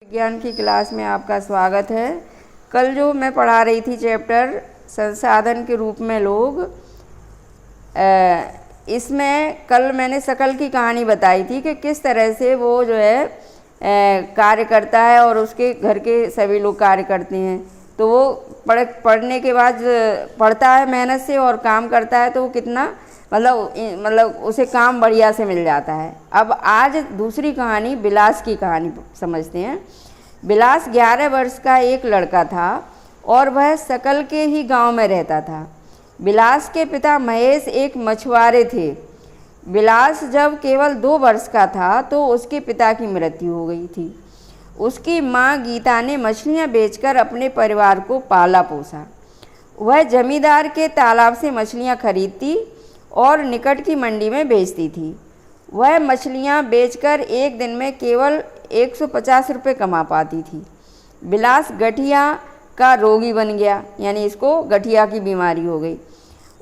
विज्ञान की क्लास में आपका स्वागत है। कल जो मैं पढ़ा रही थी चैप्टर संसाधन के रूप में लोग, इसमें कल मैंने शकल की कहानी बताई थी कि किस तरह से वो जो है कार्य करता है और उसके घर के सभी लोग कार्य करते हैं। तो वो पढ़ने के बाद पढ़ता है मेहनत से और काम करता है तो वो कितना मतलब उसे काम बढ़िया से मिल जाता है। अब आज दूसरी कहानी बिलास की कहानी समझते हैं। बिलास 11 वर्ष का एक लड़का था और वह शकल के ही गांव में रहता था। बिलास के पिता महेश एक मछुआरे थे। बिलास जब केवल 2 वर्ष का था तो उसके पिता की मृत्यु हो गई थी। उसकी माँ गीता ने मछलियाँ बेचकर अपने परिवार को पाला पोसा। वह जमींदार के तालाब से मछलियाँ खरीदती और निकट की मंडी में बेचती थी। वह मछलियाँ बेचकर एक दिन में केवल 150 रुपये कमा पाती थी। बिलास गठिया का रोगी बन गया, यानी इसको गठिया की बीमारी हो गई।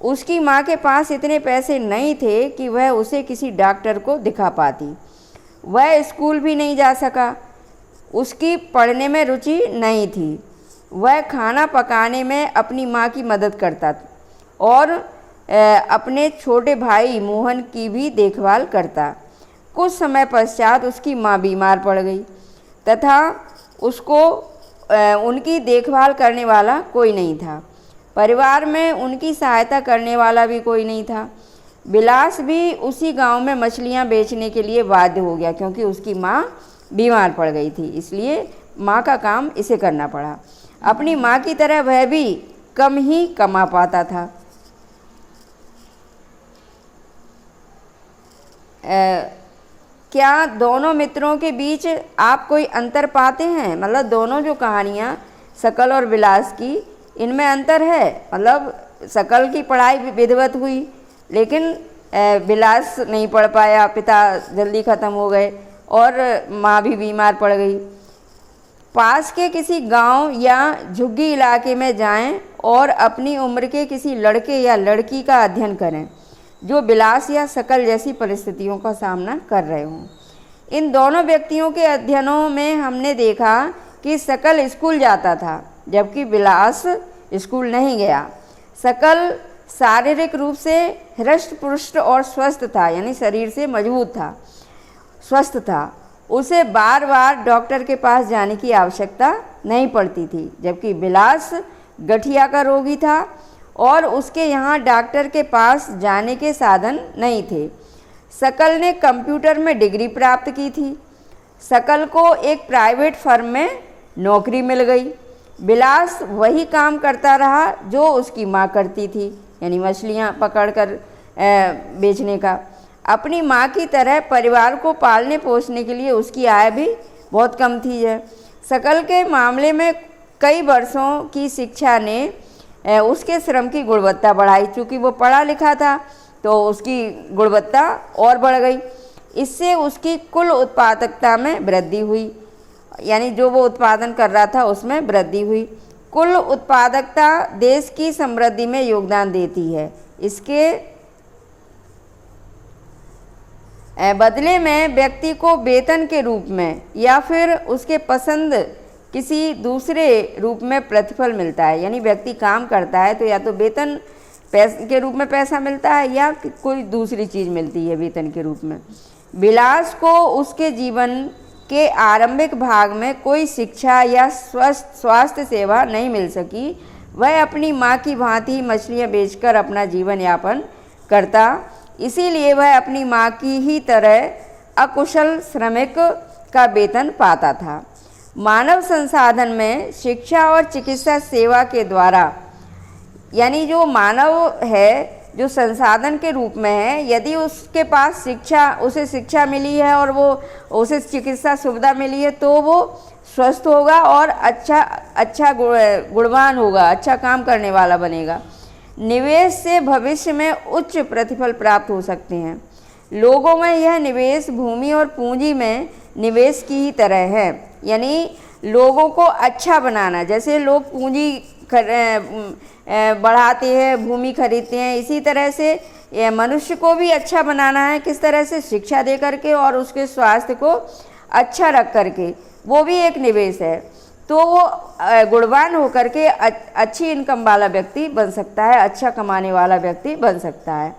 उसकी माँ के पास इतने पैसे नहीं थे कि वह उसे किसी डॉक्टर को दिखा पाती। वह स्कूल भी नहीं जा सका। उसकी पढ़ने में रुचि नहीं थी। वह खाना पकाने में अपनी माँ की मदद करता और अपने छोटे भाई मोहन की भी देखभाल करता। कुछ समय पश्चात उसकी माँ बीमार पड़ गई तथा उसको उनकी देखभाल करने वाला कोई नहीं था। परिवार में उनकी सहायता करने वाला भी कोई नहीं था। बिलास भी उसी गांव में मछलियां बेचने के लिए बाध्य हो गया क्योंकि उसकी माँ बीमार पड़ गई थी, इसलिए माँ का काम इसे करना पड़ा। अपनी माँ की तरह वह भी कम ही कमा पाता था। क्या दोनों मित्रों के बीच आप कोई अंतर पाते हैं? मतलब दोनों जो कहानियाँ शकल और बिलास की, इनमें अंतर है। मतलब शकल की पढ़ाई विधिवत हुई लेकिन बिलास नहीं पढ़ पाया, पिता जल्दी ख़त्म हो गए और माँ भी बीमार पड़ गई। पास के किसी गांव या झुग्गी इलाके में जाएं और अपनी उम्र के किसी लड़के या लड़की का अध्ययन करें जो बिलास या शकल जैसी परिस्थितियों का सामना कर रहे हों। इन दोनों व्यक्तियों के अध्ययनों में हमने देखा कि शकल स्कूल जाता था जबकि बिलास स्कूल नहीं गया। शकल शारीरिक रूप से हृष्ट पुष्ट और स्वस्थ था, यानी शरीर से मजबूत था, स्वस्थ था। उसे बार बार डॉक्टर के पास जाने की आवश्यकता नहीं पड़ती थी, जबकि बिलास गठिया का रोगी था और उसके यहाँ डॉक्टर के पास जाने के साधन नहीं थे। शकल ने कंप्यूटर में डिग्री प्राप्त की थी। शकल को एक प्राइवेट फर्म में नौकरी मिल गई। बिलास वही काम करता रहा जो उसकी माँ करती थी, यानी मछलियाँ पकड़कर बेचने का। अपनी माँ की तरह परिवार को पालने पोसने के लिए उसकी आय भी बहुत कम थी। शकल के मामले में कई वर्षों की शिक्षा ने उसके श्रम की गुणवत्ता बढ़ाई। चूँकि वो पढ़ा लिखा था तो उसकी गुणवत्ता और बढ़ गई। इससे उसकी कुल उत्पादकता में वृद्धि हुई, यानी जो वो उत्पादन कर रहा था उसमें वृद्धि हुई। कुल उत्पादकता देश की समृद्धि में योगदान देती है। इसके बदले में व्यक्ति को वेतन के रूप में या फिर उसके पसंद किसी दूसरे रूप में प्रतिफल मिलता है। यानी व्यक्ति काम करता है तो या तो वेतन के रूप में पैसा मिलता है या कोई दूसरी चीज़ मिलती है वेतन के रूप में। बिलास को उसके जीवन के आरंभिक भाग में कोई शिक्षा या स्वास्थ्य सेवा नहीं मिल सकी। वह अपनी माँ की भांति मछलियाँ बेचकर अपना जीवन यापन करता, इसीलिए वह अपनी माँ की ही तरह अकुशल श्रमिक का वेतन पाता था। मानव संसाधन में शिक्षा और चिकित्सा सेवा के द्वारा, यानी जो मानव है जो संसाधन के रूप में है, यदि उसके पास उसे शिक्षा मिली है और वो उसे चिकित्सा सुविधा मिली है तो वो स्वस्थ होगा और अच्छा गुणवान होगा, अच्छा काम करने वाला बनेगा। निवेश से भविष्य में उच्च प्रतिफल प्राप्त हो सकते हैं। लोगों में यह निवेश भूमि और पूंजी में निवेश की ही तरह है, यानी लोगों को अच्छा बनाना। जैसे लोग पूंजी बढ़ाते हैं, भूमि खरीदते हैं, इसी तरह से मनुष्य को भी अच्छा बनाना है। किस तरह से? शिक्षा दे करके और उसके स्वास्थ्य को अच्छा रख करके। वो भी एक निवेश है। तो वो गुणवान होकर के अच्छी इनकम वाला व्यक्ति बन सकता है, अच्छा कमाने वाला व्यक्ति बन सकता है।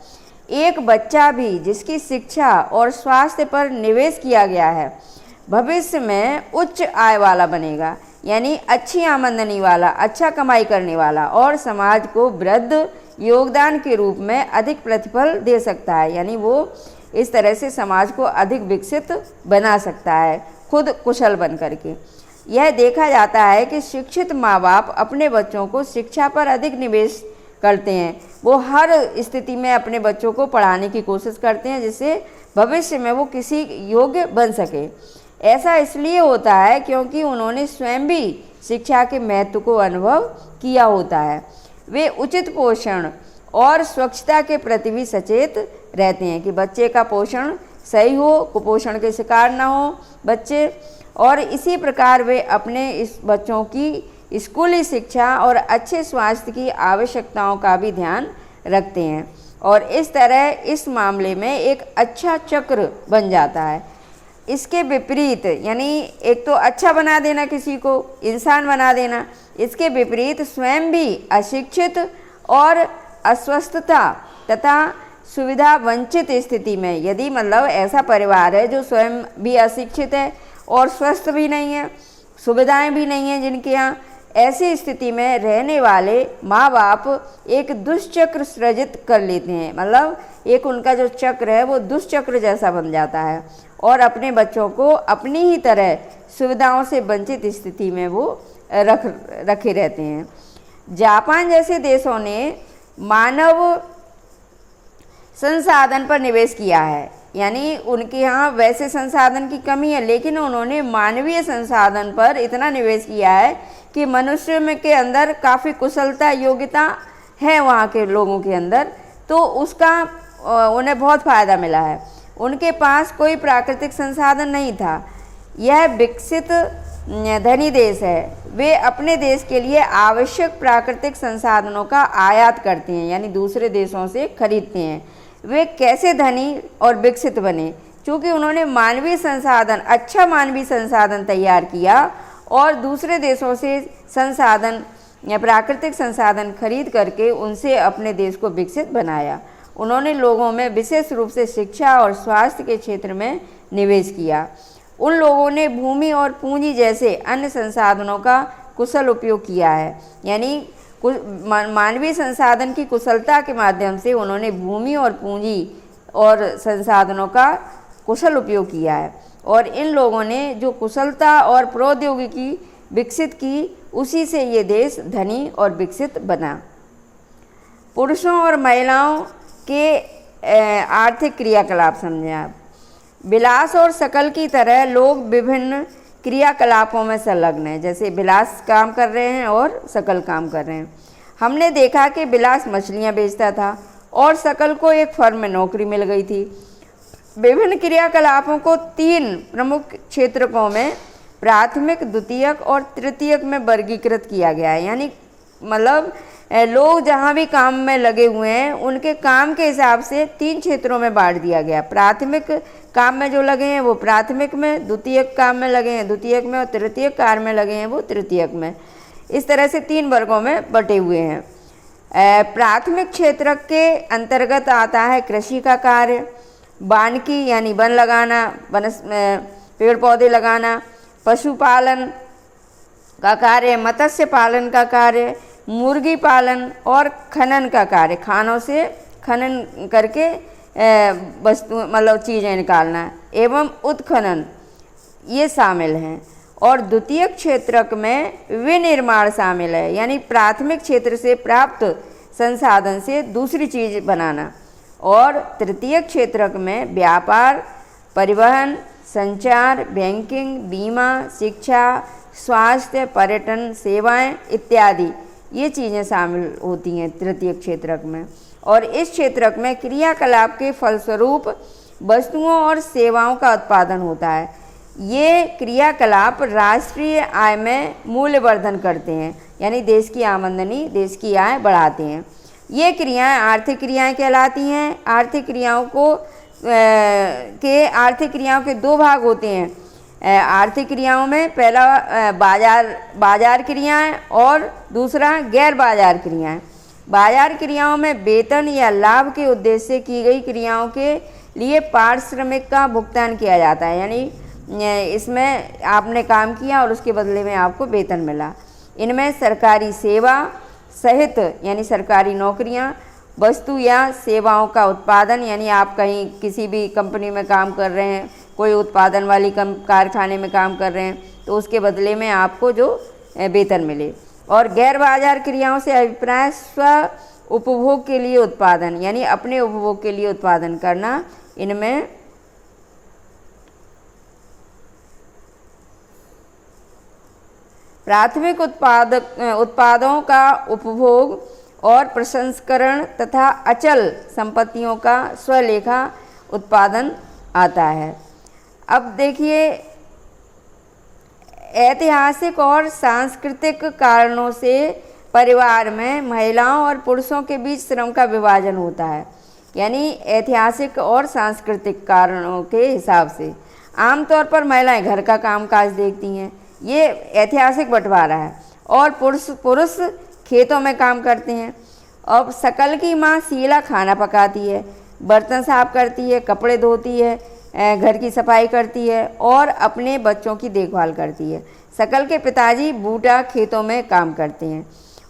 एक बच्चा भी जिसकी शिक्षा और स्वास्थ्य पर निवेश किया गया है भविष्य में उच्च आय वाला बनेगा, यानी अच्छी आमदनी वाला, अच्छा कमाई करने वाला, और समाज को वृद्ध योगदान के रूप में अधिक प्रतिफल दे सकता है। यानी वो इस तरह से समाज को अधिक विकसित बना सकता है खुद कुशल बन करके। यह देखा जाता है कि शिक्षित माँ बाप अपने बच्चों को शिक्षा पर अधिक निवेश करते हैं। वो हर स्थिति में अपने बच्चों को पढ़ाने की कोशिश करते हैं जिससे भविष्य में वो किसी योग्य बन सके। ऐसा इसलिए होता है क्योंकि उन्होंने स्वयं भी शिक्षा के महत्व को अनुभव किया होता है। वे उचित पोषण और स्वच्छता के प्रति भी सचेत रहते हैं कि बच्चे का पोषण सही हो, कुपोषण के शिकार ना हो बच्चे, और इसी प्रकार वे अपने इस बच्चों की स्कूली शिक्षा और अच्छे स्वास्थ्य की आवश्यकताओं का भी ध्यान रखते हैं। और इस तरह इस मामले में एक अच्छा चक्र बन जाता है। इसके विपरीत, यानी एक तो अच्छा बना देना, किसी को इंसान बना देना, इसके विपरीत स्वयं भी अशिक्षित और अस्वस्थता तथा सुविधा वंचित स्थिति में, यदि मतलब ऐसा परिवार है जो स्वयं भी अशिक्षित है और स्वस्थ भी नहीं है, सुविधाएं भी नहीं हैं जिनके यहाँ, ऐसी स्थिति में रहने वाले माँ बाप एक दुष्चक्र सृजित कर लेते हैं। मतलब एक उनका जो चक्र है वो दुष्चक्र जैसा बन जाता है और अपने बच्चों को अपनी ही तरह सुविधाओं से वंचित स्थिति में वो रखे रहते हैं। जापान जैसे देशों ने मानव संसाधन पर निवेश किया है, यानी उनके यहाँ वैसे संसाधन की कमी है लेकिन उन्होंने मानवीय संसाधन पर इतना निवेश किया है कि मनुष्य में के अंदर काफ़ी कुशलता, योग्यता है वहाँ के लोगों के अंदर, तो उसका उन्हें बहुत फ़ायदा मिला है। उनके पास कोई प्राकृतिक संसाधन नहीं था। यह विकसित धनी देश है। वे अपने देश के लिए आवश्यक प्राकृतिक संसाधनों का आयात करते हैं, यानी दूसरे देशों से खरीदते हैं। वे कैसे धनी और विकसित बने? क्योंकि उन्होंने मानवीय संसाधन, अच्छा मानवीय संसाधन तैयार किया और दूसरे देशों से संसाधन या प्राकृतिक संसाधन खरीद करके उनसे अपने देश को विकसित बनाया। उन्होंने लोगों में विशेष रूप से शिक्षा और स्वास्थ्य के क्षेत्र में निवेश किया। उन लोगों ने भूमि और पूंजी जैसे अन्य संसाधनों का कुशल उपयोग किया है, यानी मानवीय संसाधन की कुशलता के माध्यम से उन्होंने भूमि और पूंजी और संसाधनों का कुशल उपयोग किया है। और इन लोगों ने जो कुशलता और प्रौद्योगिकी विकसित की, उसी से ये देश धनी और विकसित बना। पुरुषों और महिलाओं के आर्थिक क्रियाकलाप समझें आप। विलास और शकल की तरह लोग विभिन्न क्रियाकलापों में संलग्न हैं, जैसे विलास काम कर रहे हैं और शकल काम कर रहे हैं। हमने देखा कि विलास मछलियां बेचता था और शकल को एक फर्म में नौकरी मिल गई थी। विभिन्न क्रियाकलापों को 3 प्रमुख क्षेत्रकों में प्राथमिक, द्वितीयक और तृतीयक में वर्गीकृत किया गया है, यानी मतलब लोग जहाँ भी काम में लगे हुए हैं उनके काम के हिसाब से 3 क्षेत्रों में बांट दिया गया। प्राथमिक काम में जो लगे हैं वो प्राथमिक में, द्वितीयक काम में लगे हैं द्वितीयक में, और तृतीयक कार्य में लगे हैं वो तृतीयक में। इस तरह से 3 वर्गों में बटे हुए हैं। प्राथमिक क्षेत्र के अंतर्गत आता है कृषि का कार्य, वानिकी यानी वन लगाना, पेड़ पौधे लगाना, पशुपालन का कार्य, मत्स्य पालन का कार्य, मुर्गी पालन और खनन का कार्य, खानों से खनन करके वस्तु मतलब चीज़ें निकालना एवं उत्खनन, ये शामिल हैं। और द्वितीयक क्षेत्रक में विनिर्माण शामिल है, यानी प्राथमिक क्षेत्र से प्राप्त संसाधन से दूसरी चीज़ बनाना। और तृतीयक क्षेत्रक में व्यापार, परिवहन, संचार, बैंकिंग, बीमा, शिक्षा, स्वास्थ्य, पर्यटन, सेवाएं इत्यादि ये चीज़ें शामिल होती हैं तृतीयक क्षेत्रक में। और इस क्षेत्रक में क्रियाकलाप के फलस्वरूप वस्तुओं और सेवाओं का उत्पादन होता है। ये क्रियाकलाप राष्ट्रीय आय में मूल्यवर्धन करते हैं, यानी देश की आमदनी, देश की आय बढ़ाते हैं। ये क्रियाएं आर्थिक क्रियाएं कहलाती हैं। आर्थिक क्रियाओं के 2 भाग होते हैं, आर्थिक क्रियाओं में पहला बाजार क्रियाएं और दूसरा गैर बाजार क्रियाएं। बाजार क्रियाओं में वेतन या लाभ के उद्देश्य से की गई क्रियाओं के लिए पारिश्रमिक का भुगतान किया जाता है, यानी इसमें आपने काम किया और उसके बदले में आपको वेतन मिला। इनमें सरकारी सेवा सहित यानी सरकारी नौकरियां, वस्तु या सेवाओं का उत्पादन, यानी आप कहीं किसी भी कंपनी में काम कर रहे हैं, कोई उत्पादन वाली कारखाने में काम कर रहे हैं, तो उसके बदले में आपको जो वेतन मिले। और गैर बाजार क्रियाओं से अभिप्राय स्व उपभोग के लिए उत्पादन, यानी अपने उपभोग के लिए उत्पादन करना। इनमें प्राथमिक उत्पादों का उपभोग और प्रसंस्करण तथा अचल संपत्तियों का स्वलेखा उत्पादन आता है। अब देखिए, ऐतिहासिक और सांस्कृतिक कारणों से परिवार में महिलाओं और पुरुषों के बीच श्रम का विभाजन होता है, यानी ऐतिहासिक और सांस्कृतिक कारणों के हिसाब से आमतौर पर महिलाएं घर का कामकाज देखती हैं, ये ऐतिहासिक बंटवारा है, और पुरुष खेतों में काम करते हैं। अब शकल की माँ शीला खाना पकाती है, बर्तन साफ करती है, कपड़े धोती है, घर की सफाई करती है और अपने बच्चों की देखभाल करती है। शकल के पिताजी बूटा खेतों में काम करते हैं,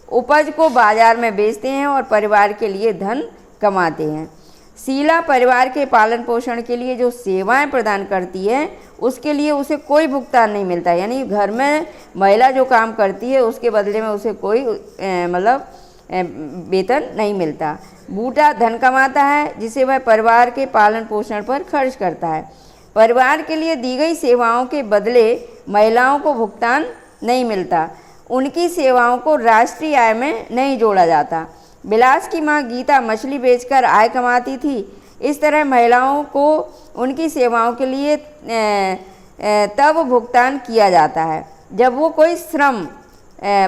उपज को बाजार में बेचते हैं और परिवार के लिए धन कमाते हैं। शीला परिवार के पालन पोषण के लिए जो सेवाएं प्रदान करती है उसके लिए उसे कोई भुगतान नहीं मिलता, यानी घर में महिला जो काम करती है उसके बदले में उसे कोई वेतन नहीं मिलता। बूटा धन कमाता है जिसे वह परिवार के पालन पोषण पर खर्च करता है। परिवार के लिए दी गई सेवाओं के बदले महिलाओं को भुगतान नहीं मिलता, उनकी सेवाओं को राष्ट्रीय आय में नहीं जोड़ा जाता। बिलास की माँ गीता मछली बेचकर आय कमाती थी, इस तरह महिलाओं को उनकी सेवाओं के लिए तब भुगतान किया जाता है जब वो कोई श्रम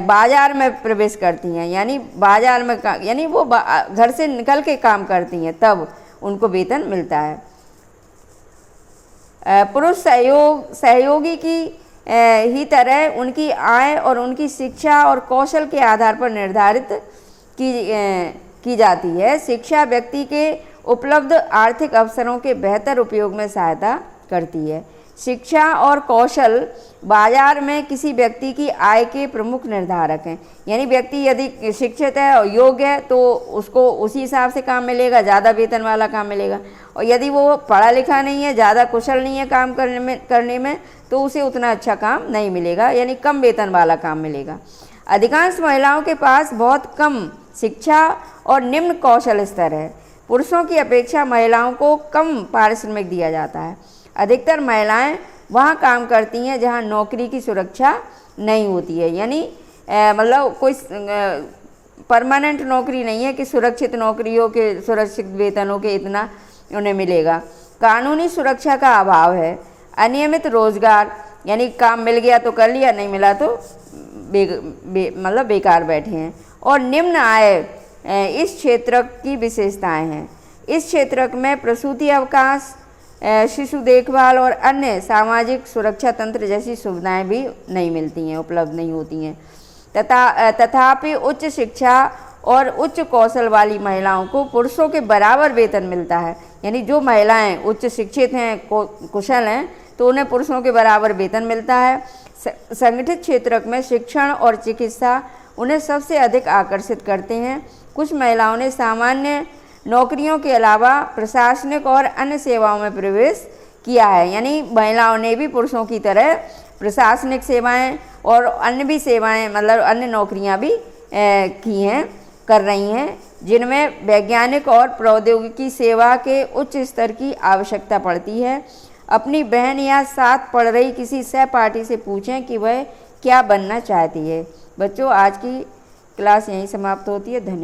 बाजार में प्रवेश करती हैं, यानी बाजार में यानी वो घर से निकल के काम करती हैं, तब उनको वेतन मिलता है। पुरुष सहयोगी की ही तरह उनकी आय और उनकी शिक्षा और कौशल के आधार पर निर्धारित की जाती है। शिक्षा व्यक्ति के उपलब्ध आर्थिक अवसरों के बेहतर उपयोग में सहायता करती है। शिक्षा और कौशल बाजार में किसी व्यक्ति की आय के प्रमुख निर्धारक हैं, यानी व्यक्ति यदि शिक्षित है और योग्य है तो उसको उसी हिसाब से काम मिलेगा, ज़्यादा वेतन वाला काम मिलेगा, और यदि वो पढ़ा लिखा नहीं है, ज़्यादा कुशल नहीं है काम करने में तो उसे उतना अच्छा काम नहीं मिलेगा, यानी कम वेतन वाला काम मिलेगा। अधिकांश महिलाओं के पास बहुत कम शिक्षा और निम्न कौशल स्तर है। पुरुषों की अपेक्षा महिलाओं को कम पारिश्रमिक दिया जाता है। अधिकतर महिलाएं वहाँ काम करती हैं जहाँ नौकरी की सुरक्षा नहीं होती है, यानी मतलब कोई परमानेंट नौकरी नहीं है कि सुरक्षित नौकरियों के सुरक्षित वेतनों के इतना उन्हें मिलेगा। कानूनी सुरक्षा का अभाव है। अनियमित रोजगार, यानी काम मिल गया तो कर लिया, नहीं मिला तो मतलब बेकार बैठे हैं। और निम्न आय इस क्षेत्र की विशेषताएं हैं। इस क्षेत्र में प्रसूति अवकाश, शिशु देखभाल और अन्य सामाजिक सुरक्षा तंत्र जैसी सुविधाएं भी नहीं मिलती हैं, उपलब्ध नहीं होती हैं। तथापि उच्च शिक्षा और उच्च कौशल वाली महिलाओं को पुरुषों के बराबर वेतन मिलता है, यानी जो महिलाएं उच्च शिक्षित हैं, कुशल हैं, तो उन्हें पुरुषों के बराबर वेतन मिलता है। संगठित क्षेत्र में शिक्षण और चिकित्सा उन्हें सबसे अधिक आकर्षित करते हैं। कुछ महिलाओं ने सामान्य नौकरियों के अलावा प्रशासनिक और अन्य सेवाओं में प्रवेश किया है, यानी महिलाओं ने भी पुरुषों की तरह प्रशासनिक सेवाएं और अन्य भी सेवाएं, मतलब अन्य नौकरियां भी कर रही हैं, जिनमें वैज्ञानिक और प्रौद्योगिकी सेवा के उच्च स्तर की आवश्यकता पड़ती है। अपनी बहन या साथ पढ़ रही किसी सहपाठी से पूछें कि वह क्या बनना चाहती है। बच्चों, आज की क्लास यहीं समाप्त होती है। धन्यवाद।